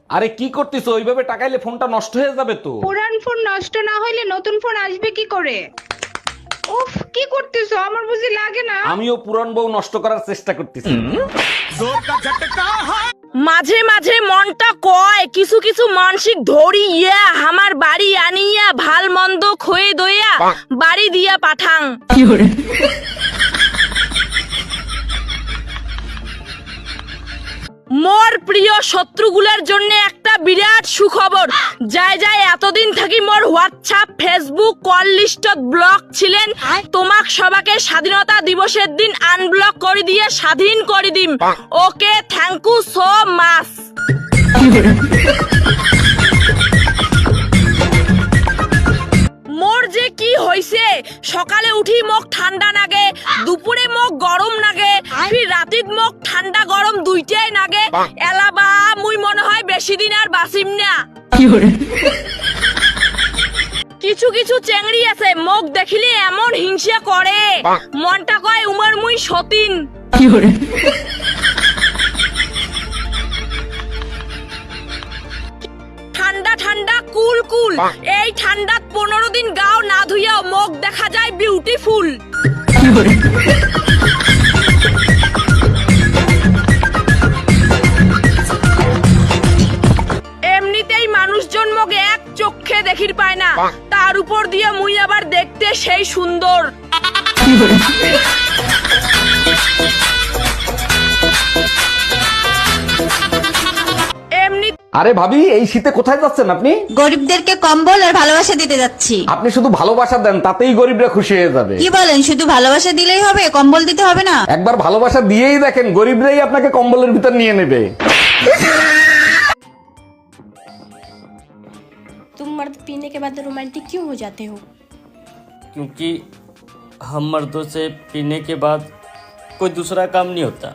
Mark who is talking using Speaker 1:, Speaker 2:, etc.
Speaker 1: আরে কি করতেছো? ওইভাবে টাকাইলে ফোনটা নষ্ট হয়ে যাবে তো।
Speaker 2: পুরান ফোন নষ্ট না হইলে নতুন ফোন আসবে কি করে? উফ, কি করতেছো? আমার বুঝি লাগে না।
Speaker 1: আমিও পুরান বউ নষ্ট করার চেষ্টা করতেছি।
Speaker 3: মাঝে মাঝে মনটা কয় কিছু কিছু মানসিক ধরিয়া আমার বাড়ি আনিয়া ভাল মন্দ খয়ে দইয়া বাড়ি দিয়া পাঠাং। মোর প্রিয় শত্রুগুলার জন্য একটা বিরাট সুখবর। যাই যাই এতদিন থাকি মোর হোয়াটসঅ্যাপ ফেসবুক কল লিস্টত ব্লক ছিলেন, তোমাক সবাকে স্বাধীনতা দিবসের দিন আনব্লক করে দিয়ে স্বাধীন করে দিম। ওকে, থ্যাংক ইউ সো মাচ। মোর যে কি হইছে, সকালে উঠি মোক ঠান্ডা নাগে, দুপুরে মোক গরম নাগে, ফির রাতিত মোক ঠান্ডা গরম দুইটাই নাগে। এলাবা মুই মনে হয় বেশি দিন আর বাঁচিম না। কিছু কিছু চেংড়ি আছে মোক দেখিলে এমন হিংসা করে, মনটা কয় উমর মুই সতীন। ঠান্ডা ঠান্ডা কুল কুল, এই ঠান্ডাত 15 দিন গাও না ধুইয়াও মুখ দেখা যায় বিউটিফুল। এমনিতেই মানুষজন মোক এক চোখে দেখির পায় না, তার উপর দিয়ে মুই আবার দেখতে সেই সুন্দর। এমনি
Speaker 1: আরে ভাবি, এই শীতে কোথায় যাচ্ছেন আপনি?
Speaker 4: গরিবদেরকে কম্বল আর ভালোবাসা দিতে যাচ্ছি।
Speaker 1: আপনি শুধু ভালোবাসা দেন, তাতেই গরিবরা খুশি হয়ে যাবে।
Speaker 4: কি বলেন, শুধু ভালোবাসা দিলেই হবে, কম্বল দিতে হবে না?
Speaker 1: একবার ভালোবাসা দিয়েই দেখেন, গরিবরাই আপনাকে কম্বলের ভিতর নিয়ে নেবে।
Speaker 5: तुम मर्द पीने के बाद रोमांटिक क्यों हो जाते हो?
Speaker 6: क्योंकि हम मर्दों से पीने के बाद कोई दूसरा काम नहीं होता।